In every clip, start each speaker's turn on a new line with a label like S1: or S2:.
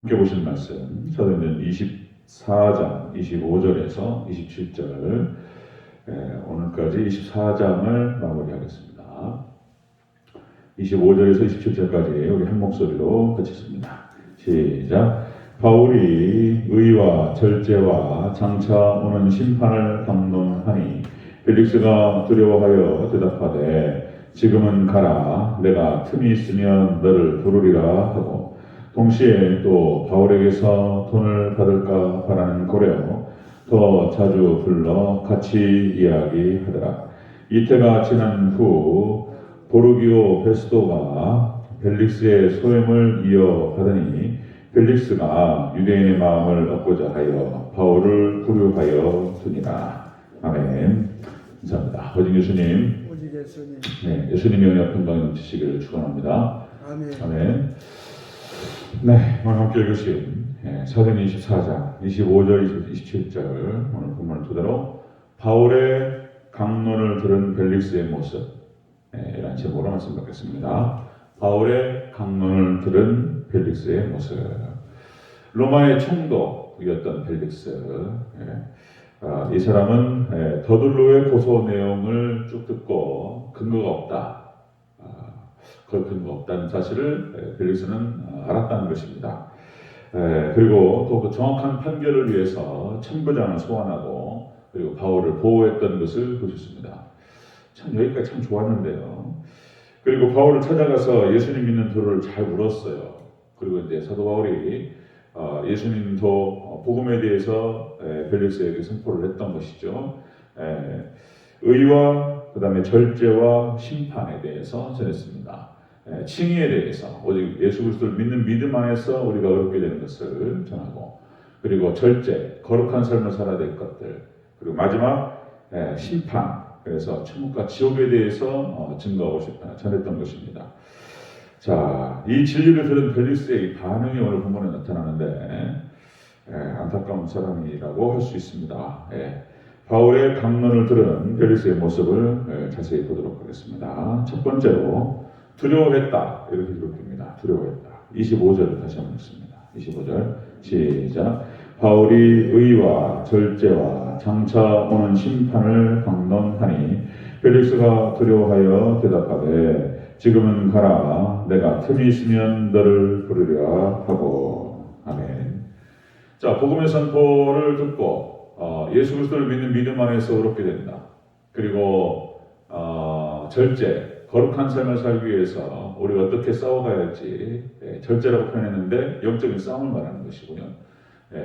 S1: 함께 보실 말씀 사도행전 24장 25절에서 27절 오늘까지 24장을 마무리하겠습니다. 25절에서 27절까지 우리 한 목소리로 같이습니다. 시작. 바울이 의와 절제와 장차 오는 심판을 담론하니 벨릭스가 두려워하여 대답하되 지금은 가라. 내가 틈이 있으면 너를 부르리라 하고 동시에 또 바울에게서 돈을 받을까 바라는 고려 더 자주 불러 같이 이야기하더라. 이때가 지난 후 보르기오 베스도가 벨릭스의 소임을 이어가더니 벨릭스가 유대인의 마음을 얻고자 하여 바울을 구류하여 두니라. 아멘. 감사합니다. 오직 예수님, 네, 예수님의 은혜와 평강이 넘치시기를 축원합니다.
S2: 아멘.
S1: 아멘. 네, 오늘 함께 읽으신 사도행전 24장 25절 27절 오늘 본문을 토대로 바울의 강론을 들은 벨릭스의 모습 이라는 제목으로 말씀 받겠습니다. 바울의 강론을 들은 벨릭스의 모습. 로마의 총독이었던 벨릭스. 이 사람은 더둘로의 고소 내용을 쭉 듣고 근거가 없다. 그 근거 없다는 사실을 벨릭스는 알았다는 것입니다. 그리고 또 그 정확한 판결을 위해서 천부장을 소환하고 그리고 바울을 보호했던 것을 보셨습니다. 참 여기까지 참 좋았는데요. 그리고 바울을 찾아가서 예수님 믿는 도를 잘 물었어요. 그리고 이제 사도 바울이 예수님도 복음에 대해서 벨릭스에게 선포를 했던 것이죠. 의와 그 다음에 절제와 심판에 대해서 전했습니다. 칭의에 대해서 오직 예수 그리스도를 믿는 믿음 안에서 우리가 얻게 되는 것을 전하고 그리고 절제, 거룩한 삶을 살아야 될 것들 그리고 마지막 심판 그래서 천국과 지옥에 대해서 증거하고 전했던 것입니다. 자, 이 진리를 들은 벨릭스의 반응이 오늘 본문에 나타나는데 안타까운 사람이라고 할 수 있습니다. 바울의 강론을 들은 벨릭스의 모습을 자세히 보도록 하겠습니다. 첫 번째로 두려워했다 이렇게 기록됩니다. 두려워했다. 25절을 다시 한번 읽습니다. 25절 시작. 바울이 의와 절제와 장차 오는 심판을 강론하니 벨릭스가 두려워하여 대답하되 지금은 가라. 내가 틈이 있으면 너를 부르리라 하고. 아멘. 자, 복음의 선포를 듣고 예수 그리스도를 믿는 믿음 안에서 의롭게 된다. 그리고 절제, 거룩한 삶을 살기 위해서 우리가 어떻게 싸워가야 할지 절제라고 표현했는데 영적인 싸움을 말하는 것이고요.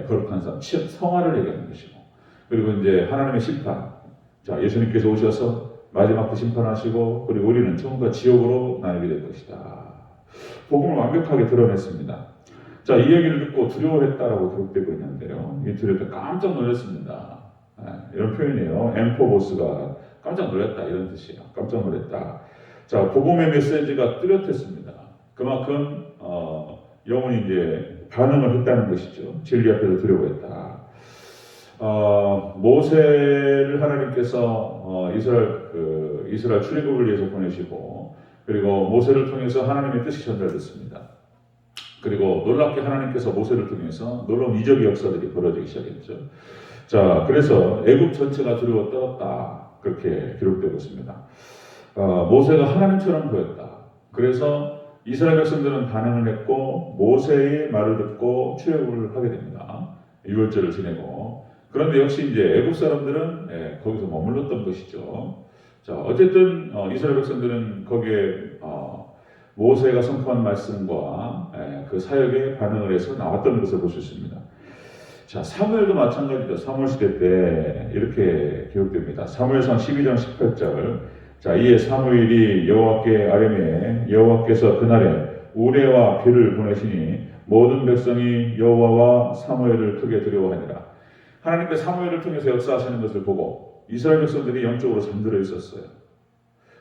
S1: 거룩한 삶, 성화를 얘기하는 것이고 그리고 이제 하나님의 심판. 자, 예수님께서 오셔서 마지막 그 심판하시고 그리고 우리는 천국과 지옥으로 나뉘게 될 것이다. 복음을 완벽하게 드러냈습니다. 자, 이 얘기를 듣고 두려워했다라고 기록되고 있는데요. 이 두려워서 깜짝 놀랐습니다. 이런 표현이에요. 엠포보스가 깜짝 놀랐다 이런 뜻이에요. 깜짝 놀랐다. 자, 복음의 메시지가 뚜렷했습니다. 그만큼 영혼이 이제 반응을 했다는 것이죠. 진리 앞에서 두려워했다. 모세를 하나님께서 이스라엘 출애굽을 위해서 보내시고 그리고 모세를 통해서 하나님의 뜻이 전달됐습니다. 그리고 놀랍게 하나님께서 모세를 통해서 놀라운 이적의 역사들이 벌어지기 시작했죠. 자, 그래서 애굽 전체가 두려워 떨었다 그렇게 기록되고 있습니다. 모세가 하나님처럼 보였다. 그래서 이스라엘 백성들은 반응을 했고 모세의 말을 듣고 출애굽을 하게 됩니다. 유월절을 지내고 그런데 역시 이제 애굽 사람들은 거기서 머물렀던 것이죠. 자, 어쨌든 이스라엘 백성들은 거기에 모세가 선포한 말씀과 그 사역에 반응을 해서 나왔던 것을 볼 수 있습니다. 자, 사무엘도 마찬가지죠. 사무엘 시대 때 이렇게 기록됩니다. 사무엘상 12장 18절. 자, 이에 사무엘이 여호와께 아뢰매 여호와께서 그날에 우레와 비를 보내시니 모든 백성이 여호와와 사무엘을 크게 두려워하니라. 하나님께 사무엘을 통해서 역사하시는 것을 보고 이스라엘 백성들이 영적으로 잠들어 있었어요.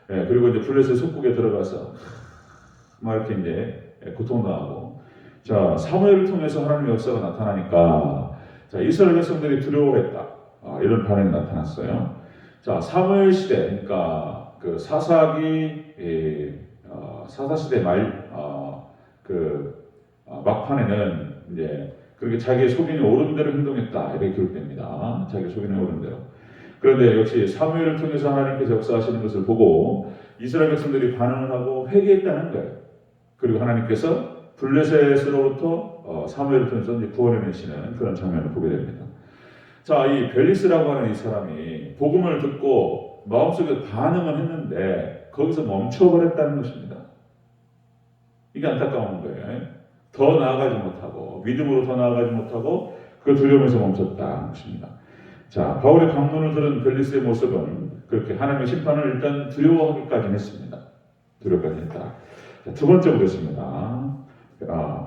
S1: 그리고 이제 블레셋 속국에 들어가서 막 이렇게 이제 고통당하고. 자, 사무엘을 통해서 하나님의 역사가 나타나니까 자, 이스라엘 백성들이 두려워했다. 이런 반응이 나타났어요. 자, 사무엘 시대, 그러니까 그 사사기 사사 시대 말 막판에는 이제 그렇게 자기의 소견이 옳은 대로 행동했다 이렇게 기록됩니다. 자기 소견이 옳은 대로. 그런데 역시 사무엘을 통해서 하나님께서 역사하시는 것을 보고 이스라엘 백성들이 반응을 하고 회개했다는 거예요. 그리고 하나님께서 블레셋으로부터 사무엘을 통해서 이제 구원해내시는 그런 장면을 보게 됩니다. 자, 이 벨리스라고 하는 이 사람이 복음을 듣고 마음속에 반응은 했는데 거기서 멈춰버렸다는 것입니다. 이게 안타까운 거예요. 더 나아가지 못하고 믿음으로 더 나아가지 못하고 그 두려움에서 멈췄다는 것입니다. 자, 바울의 강론을 들은 벨리스의 모습은 그렇게 하나님의 심판을 일단 두려워하기까지 했습니다. 두려워까지 했다. 자, 두 번째 보겠습니다.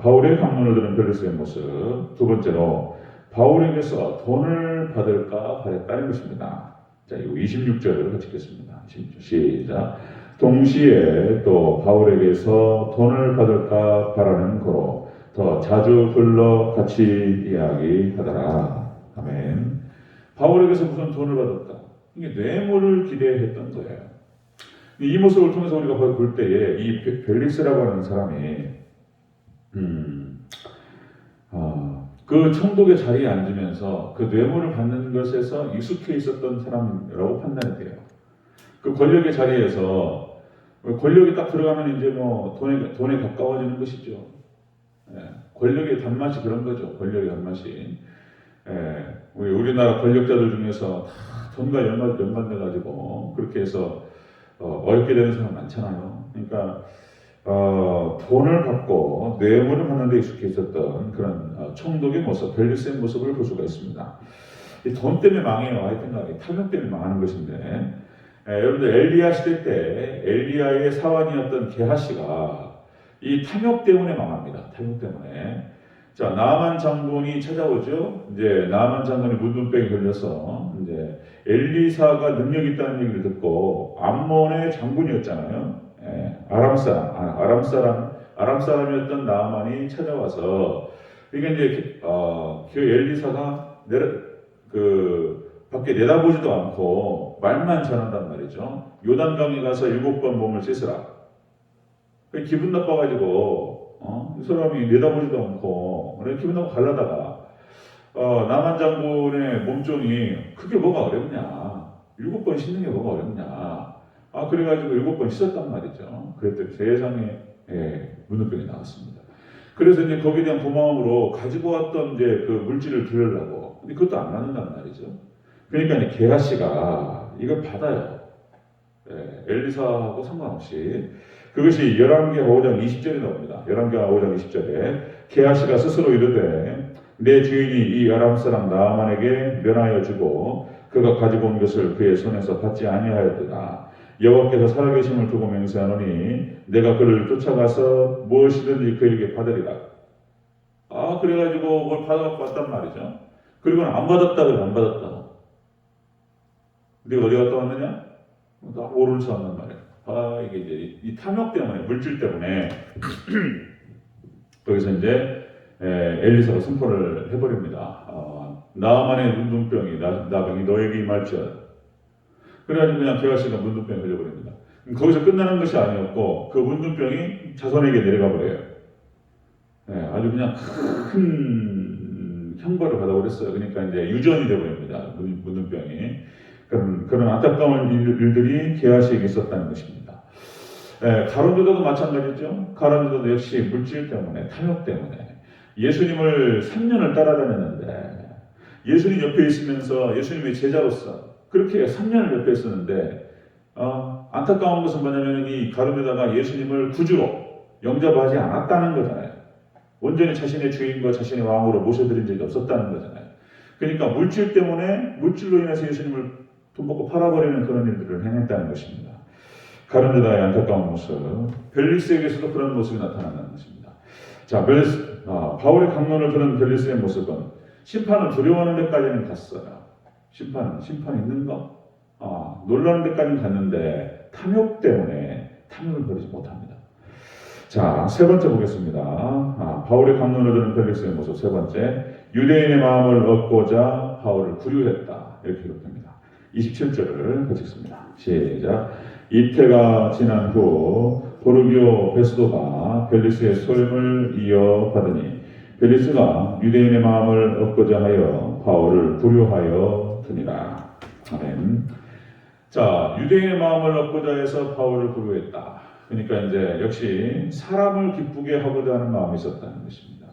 S1: 바울의 강론을 들은 벨리스의 모습. 두 번째로 바울에게서 돈을 받을까 바랬다는 것입니다. 자, 이거 26절을 같이 읽겠습니다. 26절 시작. 동시에 또 바울에게서 돈을 받을까 바라는 거로 더 자주 불러 같이 이야기하더라. 아멘. 바울에게서 무슨 돈을 받을까? 이게 뇌물을 기대했던 거예요. 이 모습을 통해서 우리가 볼 때에 이 벨리스라고 하는 사람이 그 천국의 자리에 앉으면서 그 뇌물을 받는 것에서 익숙해 있었던 사람이라고 판단이 돼요. 그 권력의 자리에서 권력이 딱 들어가면 이제 뭐 돈에 가까워지는 것이죠. 예, 권력의 단맛이 그런 거죠. 권력의 단맛이. 예, 우리나라 권력자들 중에서 다 돈과 연관돼가지고 그렇게 해서 어렵게 되는 사람 많잖아요. 그러니까 돈을 받고 뇌물을 받는 데 익숙해 있었던 그런 총독의 모습, 벨리스의 모습을 볼 수가 있습니다. 이 돈 때문에 망해요. 하여튼간에 탐욕 때문에 망하는 것인데 여러분들 엘리야 시대 때 엘리야의 사환이었던 게하시가 이 탐욕 때문에 망합니다. 탐욕 때문에. 자, 나만 장군이 찾아오죠. 이제 나만 장군이 문둥병에 걸려서 이제 엘리사가 능력 있다는 얘기를 듣고 암몬의 장군이었잖아요. 아람 사람이었던 나만이 찾아와서 이게 이제 그 엘리사가 밖에 내다보지도 않고 말만 전한단 말이죠. 요단강에 가서 7번 몸을 씻으라. 기분 나빠가지고 이 사람이 내다보지도 않고 기분 나빠 갈라다가 남한 장군의 몸종이 그게 뭐가 어렵냐. 7번 씻는 게 뭐가 어렵냐. 그래가지고 7번 씻었단 말이죠. 그랬더니 세상에 문둥병이 나왔습니다. 그래서 이제 거기에 대한 고마움으로 가지고 왔던 이제 그 물질을 드리려고. 근데 그것도 안 맞는단 말이죠. 그러니까 이제 게하시가 이걸 받아요. 엘리사하고 상관없이. 그것이 열왕기하 5장 20절에 나옵니다. 열왕기하 5장 20절에 게하시가 스스로 이르되 내 주인이 이 아람 사람 나아만에게 면하여 주고 그가 가지고 온 것을 그의 손에서 받지 아니하였도다. 여호와께서 살아계심을 두고 맹세하노니 내가 그를 쫓아가서 무엇이든지 그에게 받으리라. 그래가지고 그걸 받아갖고 왔단 말이죠. 그리고는 안 받았다 그래. 안 받았다. 네가 어디 갔다 왔느냐? 나 오르면서 왔단 말이야. 이게 이제 이 탐욕 때문에, 물질 때문에 거기서 이제 엘리사가 선포를 해버립니다. 나만의 문둥병이 나병이 너에게 임할지어다. 그래가지고 그냥 게하시가 문둥병에 걸려버립니다. 거기서 끝나는 것이 아니었고 그 문둥병이 자손에게 내려가 버려요. 아주 그냥 큰 형벌을 받아버렸어요. 그러니까 이제 유전이 되어버립니다. 문둥병이. 그런 안타까운 일들이 게하시에게 있었다는 것입니다. 가룟 유다도 마찬가지죠. 가룟 유다도 역시 물질 때문에, 탐욕 때문에 예수님을 3년을 따라다녔는데 예수님 옆에 있으면서 예수님의 제자로서 그렇게 3년을 옆에 있었는데 안타까운 것은 뭐냐면 이 가룟 유다가 예수님을 구주로 영접하지 않았다는 거잖아요. 온전히 자신의 주인과 자신의 왕으로 모셔드린 적이 없었다는 거잖아요. 그러니까 물질 때문에 물질로 인해서 예수님을 돈 받고 팔아버리는 그런 일들을 해냈다는 것입니다. 가룟 유다의 안타까운 모습, 벨리스에게서도 그런 모습이 나타난다는 것입니다. 자, 바울의 강론을 들은 벨리스의 모습은 심판을 두려워하는 데까지는 갔어요. 심판이 있는 거? 놀라는 데까지는 갔는데 탐욕 때문에 탐욕을 버리지 못합니다. 자, 세 번째 보겠습니다. 바울의 강론을 들은 벨리스의 모습 세 번째, 유대인의 마음을 얻고자 바울을 구류했다. 이렇게 기록됩니다. 27절을 같이 읽습니다. 시작. 이태가 지난 후 보르기오 베스도가 벨리스의 소임을 이어받으니 벨리스가 유대인의 마음을 얻고자 하여 바울을 부류하여 드니라. 아멘. 자, 유대인의 마음을 얻고자 해서 바울을 부류했다. 그러니까 이제 역시 사람을 기쁘게 하고자 하는 마음이 있었다는 것입니다.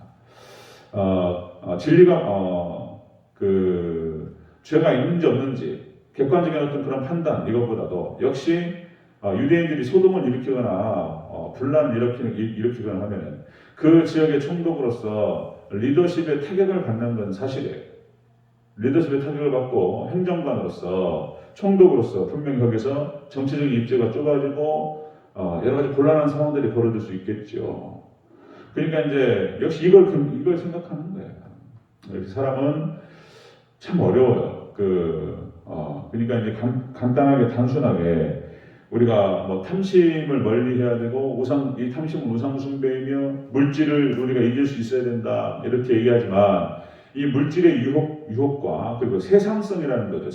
S1: 진리가 그 죄가 있는지 없는지 객관적인 어떤 그런 판단 이것보다도 역시 유대인들이 소동을 일으키거나 분란을 일으키거나 하면은 그 지역의 총독으로서 리더십의 타격을 받는 건 사실이에요. 리더십의 타격을 받고 행정관으로서 총독으로서 분명히 거기서 정치적인 입지가 좁아지고 여러 가지 곤란한 상황들이 벌어질 수 있겠죠. 그러니까 이제 역시 이걸 생각하는 거예요. 역시 사람은 참 어려워요. 그러니까 이제 간단하게 단순하게 우리가 뭐 탐심을 멀리해야 되고 이 탐심은 우상 숭배이며 물질을 우리가 이길 수 있어야 된다 이렇게 얘기하지만 이 물질의 유혹과 그리고 세상성이라는 거죠.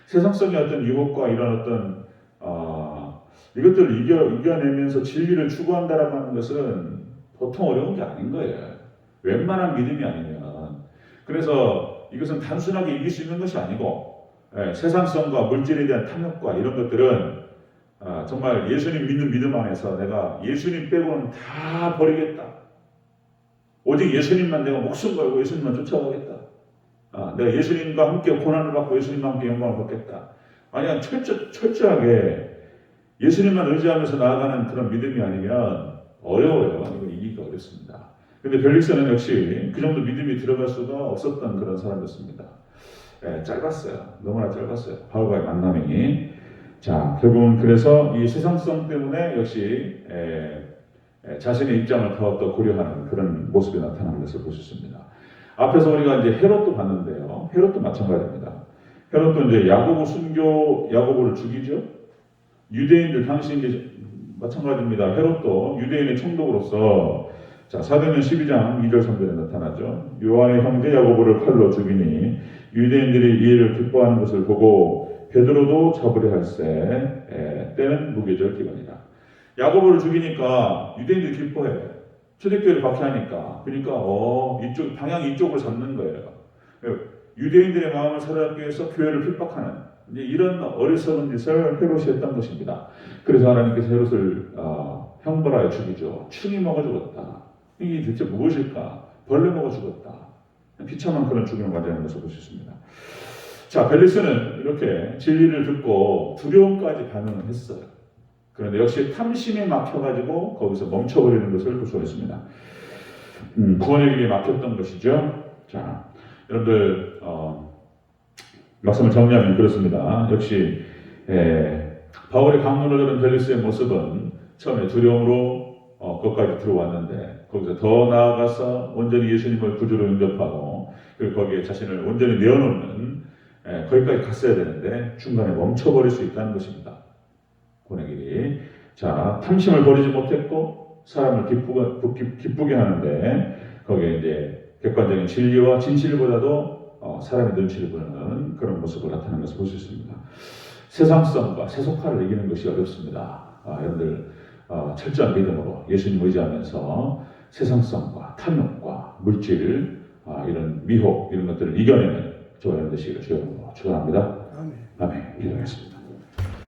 S1: 세상성의 어떤 유혹과 이런 어떤 이것들을 이겨내면서 진리를 추구한다라고 하는 것은 보통 어려운 게 아닌 거예요. 웬만한 믿음이 아니면. 그래서 이것은 단순하게 이길 수 있는 것이 아니고 세상성과 물질에 대한 탐욕과 이런 것들은 정말 예수님 믿는 믿음 안에서 내가 예수님 빼고는 다 버리겠다. 오직 예수님만 내가 목숨 걸고 예수님만 쫓아가겠다. 내가 예수님과 함께 고난을 받고 예수님과 함께 영광을 받겠다. 만약 철저하게 예수님만 의지하면서 나아가는 그런 믿음이 아니면 어려워요. 이거 이기기가 어렵습니다. 근데 벨릭스는 역시 그 정도 믿음이 들어갈 수가 없었던 그런 사람이었습니다. 짧았어요. 너무나 짧았어요. 바울과의 만남이. 자, 결국은 그래서 이 세상성 때문에 역시 자신의 입장을 더 고려하는 그런 모습이 나타나는 것을 볼 수 있습니다. 앞에서 우리가 이제 헤롯도 봤는데요. 헤롯도 마찬가지입니다. 헤롯도 이제 야고보를 죽이죠. 유대인들 당시 이제 마찬가지입니다. 헤롯도 유대인의 총독으로서 자, 사도행전 12장 2절 3절에 나타나죠. 요한의 형제 야고보를 칼로 죽이니 유대인들이 이 일을 기뻐하는 것을 보고 베드로도 잡으려 할세 때는 무교절 기간이라. 야고보를 죽이니까 유대인들이 기뻐해요. 초대교회를 박해하니까. 그러니까 방향 이쪽을 잡는 거예요. 유대인들의 마음을 사로잡기 위해서 교회를 핍박하는 이제 이런 어리석은 짓을 헤롯이 했던 것입니다. 그래서 하나님께서 헤롯을 형벌하여 죽이죠. 충이 먹어 죽었다. 이게 대체 무엇일까? 벌레 먹어 죽었다. 비참한 그런 죽음을 맞이하는 것을 볼 수 있습니다. 자, 벨리스는 이렇게 진리를 듣고 두려움까지 반응을 했어요. 그런데 역시 탐심에 막혀가지고 거기서 멈춰버리는 것을 볼 수가 있습니다. 구원의 길이 막혔던 것이죠. 자, 여러분들 말씀을 정리하면 그렇습니다. 역시 바울의 강론을 들은 벨리스의 모습은 처음에 두려움으로 거기까지 들어왔는데 거기서 더 나아가서 온전히 예수님을 구주로 영접하고 그리고 거기에 자신을 온전히 내어놓는 거기까지 갔어야 되는데 중간에 멈춰버릴 수 있다는 것입니다. 구원의 길이. 자, 탐심을 버리지 못했고 사람을 기쁘게 하는데 거기에 이제 객관적인 진리와 진실보다도 사람의 눈치를 보는 그런 모습을 나타내는 것을 볼 수 있습니다. 세상성과 세속화를 이기는 것이 어렵습니다. 여러분들 철저한 믿음으로 예수님 의지하면서 세상성과 탐욕과 물질 이런 미혹 이런 것들을 이겨내는 저와 여러분 되시기를 주여 축원합니다. 아멘. 기도하겠습니다.